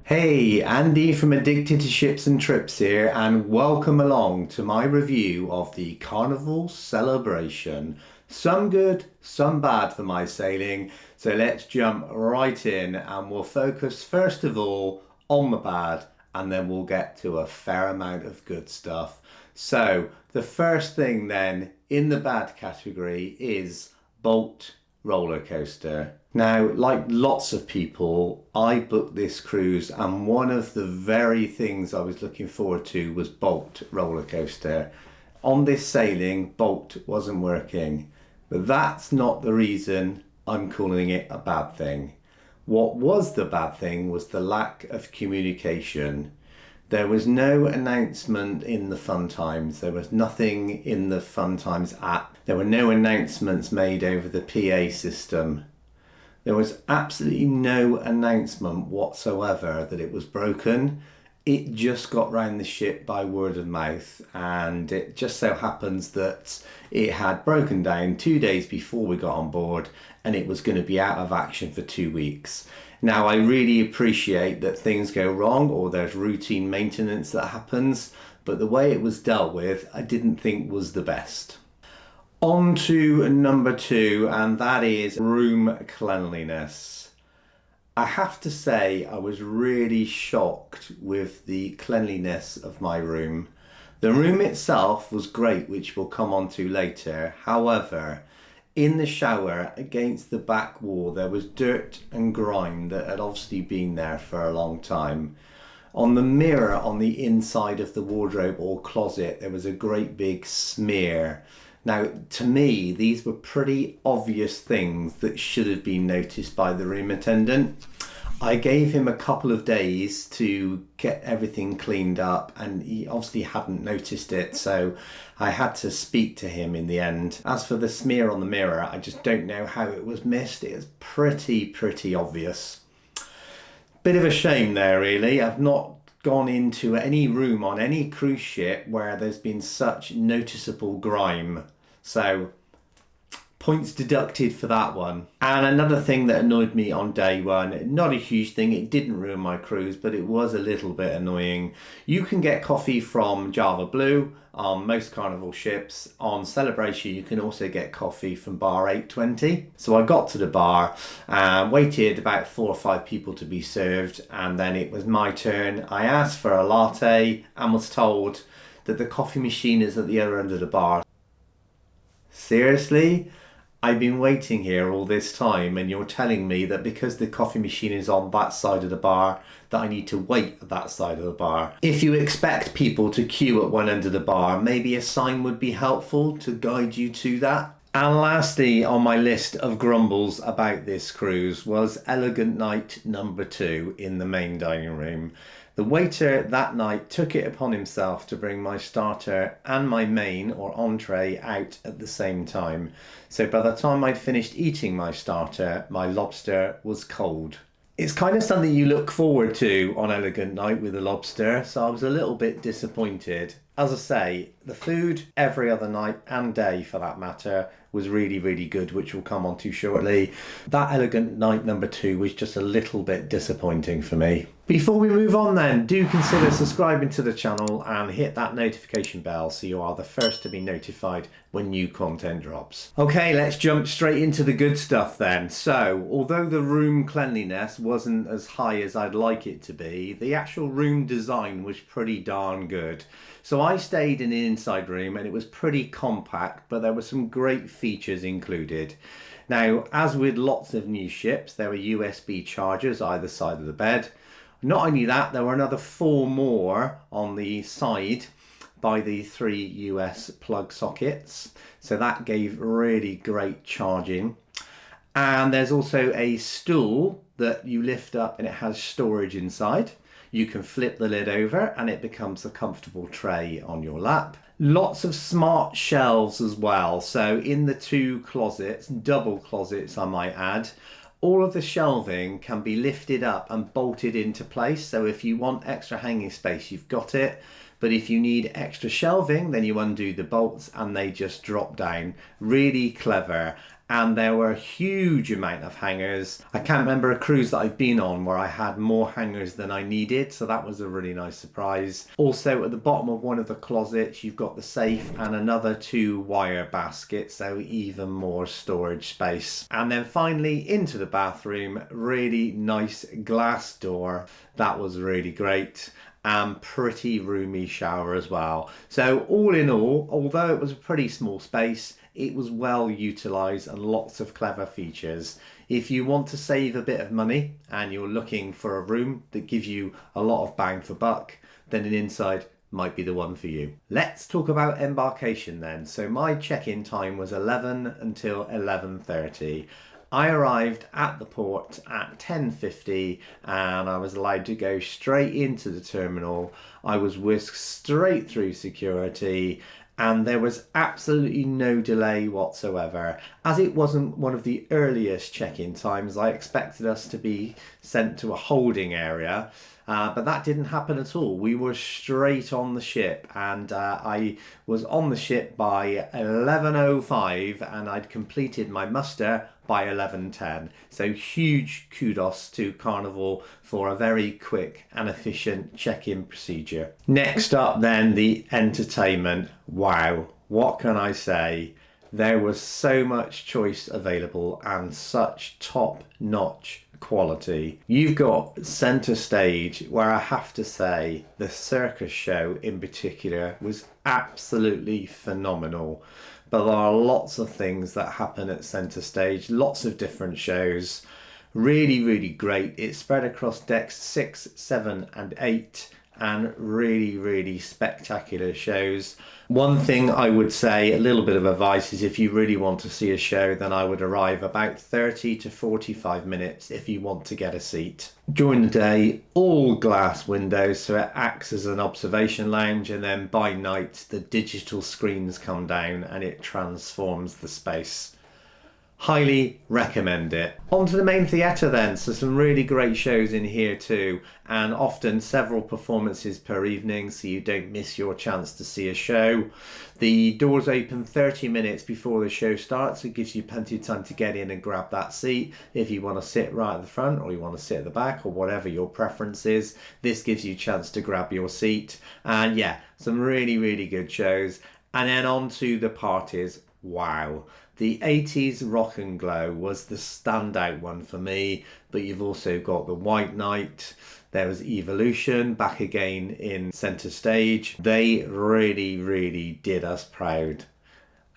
Hey, Andy from Addicted to Ships and Trips here, and welcome along to my review of the Carnival Celebration. Some good, some bad for my sailing, so let's jump right in and we'll focus first of all on the bad and then we'll get to a fair amount of good stuff. So, the first thing then in the bad category is Bolt roller coaster. Now, like lots of people, I booked this cruise, and one of the very things I was looking forward to was Bolt roller coaster. On this sailing, Bolt wasn't working, but that's not the reason I'm calling it a bad thing. What was the bad thing was the lack of communication. There was no announcement in the Fun Times. There was nothing in the Fun Times app. There were no announcements made over the PA system. There was absolutely no announcement whatsoever that it was broken. It just got round the ship by word of mouth, and it just so happens that it had broken down 2 days before we got on board, and it was going to be out of action for 2 weeks. Now, I really appreciate that things go wrong or there's routine maintenance that happens, but the way it was dealt with, I didn't think was the best. On to number two, and that is room cleanliness. I have to say I was really shocked with the cleanliness of my room. The room itself was great, which we'll come on to later. However, in the shower against the back wall there was dirt and grime that had obviously been there for a long time. On the mirror on the inside of the wardrobe or closet there was a great big smear. Now, to me, these were pretty obvious things that should have been noticed by the room attendant. I gave him a couple of days to get everything cleaned up, and he obviously hadn't noticed it, so I had to speak to him in the end. As for the smear on the mirror, I just don't know how it was missed. It was pretty obvious. Bit of a shame there, really. I've not gone into any room on any cruise ship where there's been such noticeable grime. So, points deducted for that one. And another thing that annoyed me on day one, not a huge thing, it didn't ruin my cruise, but it was a little bit annoying. You can get coffee from Java Blue on most Carnival ships. On Celebration, you can also get coffee from bar 820. So I got to the bar and waited about 4 or 5 people to be served, and then it was my turn. I asked for a latte and was told that the coffee machine is at the other end of the bar. Seriously? I've been waiting here all this time and you're telling me that because the coffee machine is on that side of the bar that I need to wait at that side of the bar. If you expect people to queue at one end of the bar, maybe a sign would be helpful to guide you to that. And lastly on my list of grumbles about this cruise was Elegant Night number 2 in the main dining room. The waiter that night took it upon himself to bring my starter and my main or entree out at the same time. So by the time I'd finished eating my starter, my lobster was cold. It's kind of something you look forward to on Elegant Night with a lobster, so I was a little bit disappointed. As I say, the food every other night and day for that matter was really good, which we'll come on to shortly. That Elegant Night number 2 was just a little bit disappointing for me. Before we move on then, do consider subscribing to the channel and hit that notification bell so you are the first to be notified when new content drops. Okay, let's jump straight into the good stuff then. So, although the room cleanliness wasn't as high as I'd like it to be, the actual room design was pretty darn good. So I stayed in an inside room and it was pretty compact, but there were some great features included. Now, as with lots of new ships, there were USB chargers either side of the bed. Not only that, there were another 4 more on the side by the 3 US plug sockets. So that gave really great charging. And there's also a stool that you lift up and it has storage inside. You can flip the lid over and it becomes a comfortable tray on your lap. Lots of smart shelves as well. So in the 2 closets, double closets I might add, all of the shelving can be lifted up and bolted into place. So if you want extra hanging space, you've got it. But if you need extra shelving, then you undo the bolts and they just drop down. Really clever. and there were a huge amount of hangers. I can't remember a cruise that I've been on where I had more hangers than I needed, so that was a really nice surprise. Also, at the bottom of one of the closets, you've got the safe and another 2 wire baskets, so even more storage space. And then finally into the bathroom, really nice glass door. That was really great. And pretty roomy shower as well. So all in all, although it was a pretty small space, it was well utilised and lots of clever features. If you want to save a bit of money and you're looking for a room that gives you a lot of bang for buck, then an inside might be the one for you. Let's talk about Embarkation then. So my check-in time was 11 until 11:30. I arrived at the port at 10:50 and I was allowed to go straight into the terminal. I was whisked straight through security and there was absolutely no delay whatsoever. As it wasn't one of the earliest check-in times, I expected us to be sent to a holding area. But that didn't happen at all. We were straight on the ship and I was on the ship by 11:05 and I'd completed my muster by 11:10. So huge kudos to Carnival for a very quick and efficient check-in procedure. Next up then, the entertainment. Wow, what can I say? There was so much choice available and such top-notch quality. You've got centre stage, where I have to say the circus show in particular was absolutely phenomenal. But there are lots of things that happen at centre stage, lots of different shows. Really great. It's spread across decks 6, 7 and 8 and really spectacular shows. One thing I would say, a little bit of advice, is if you really want to see a show, then I would arrive about 30 to 45 minutes if you want to get a seat. During the day, all glass windows, so it acts as an observation lounge, and then by night the digital screens come down and it transforms the space. Highly recommend it. On to the main theatre then, so some really great shows in here too, and often several performances per evening, so you don't miss your chance to see a show. The doors open 30 minutes before the show starts, so it gives you plenty of time to get in and grab that seat. If you want to sit right at the front or you want to sit at the back or whatever your preference is, this gives you a chance to grab your seat. And yeah, some really good shows. And then on to the parties. Wow. The 80s Rock and Glow was the standout one for me, but you've also got the White Night. There was Evolution back again in centre stage. They really did us proud.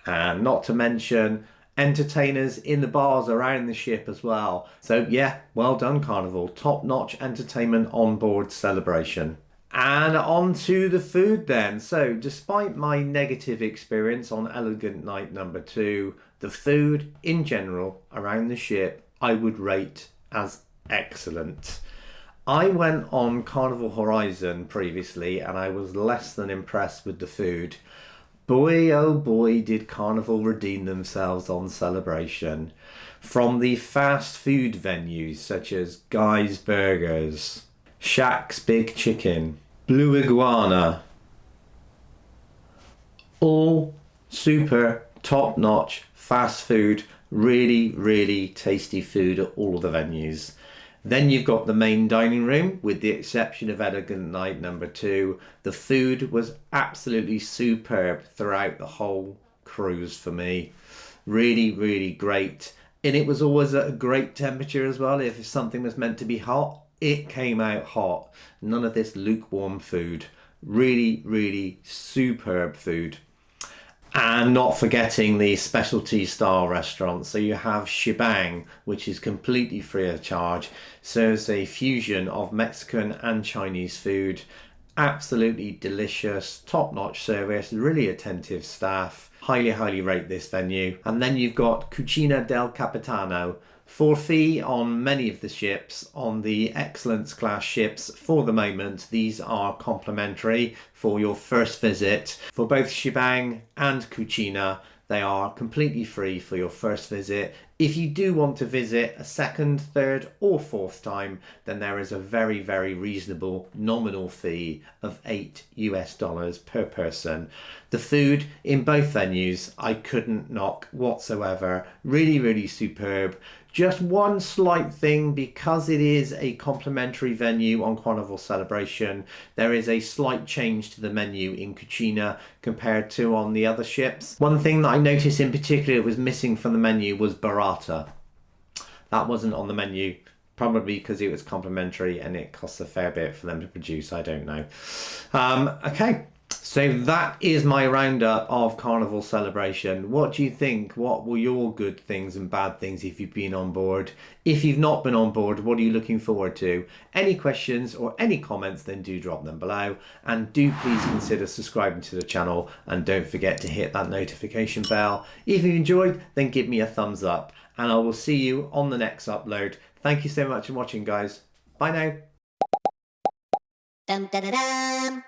And not to mention entertainers in the bars around the ship as well. So yeah, well done Carnival. Top-notch entertainment on board Celebration. And on to the food then. So despite my negative experience on Elegant Night number 2, the food in general around the ship I would rate as excellent. I went on Carnival Horizon previously and I was less than impressed with the food. Boy oh boy did Carnival redeem themselves on Celebration. From the fast food venues such as Guy's Burgers, Shaq's Big Chicken, Blue Iguana, all super top-notch fast food, really tasty food at all the venues. Then you've got the main dining room, with the exception of Elegant Night number 2. The food was absolutely superb throughout the whole cruise for me. Really great. And it was always at a great temperature as well. If something was meant to be hot, it came out hot. None of this lukewarm food. Really superb food. And not forgetting the specialty style restaurants. So you have Shebang, which is completely free of charge, serves a fusion of Mexican and Chinese food. Absolutely delicious, top-notch service, really attentive staff. Highly rate this venue. And then you've got Cucina del Capitano. For fee on many of the ships, on the Excellence class ships, for the moment, these are complimentary for your first visit. For both Shebang and Cucina, They are completely free for your first visit. If you do want to visit a second, third, or fourth time, then there is a very, very reasonable nominal fee of $8 per person. The food in both venues, I couldn't knock whatsoever. Really, really superb. Just one slight thing, because it is a complimentary venue on Carnival Celebration, there is a slight change to the menu in Cucina compared to on the other ships. One thing that I noticed in particular was missing from the menu was burrata. That wasn't on the menu, probably because it was complimentary and it costs a fair bit for them to produce, I don't know. Okay. So that is my roundup of Carnival Celebration. What do you think? What were your good things and bad things if you've been on board? If you've not been on board, what are you looking forward to? Any questions or any comments, then do drop them below. And do please consider subscribing to the channel, and don't forget to hit that notification bell. If you enjoyed, then give me a thumbs up, and I will see you on the next upload. Thank you so much for watching, guys. Bye now. Dum da da dum.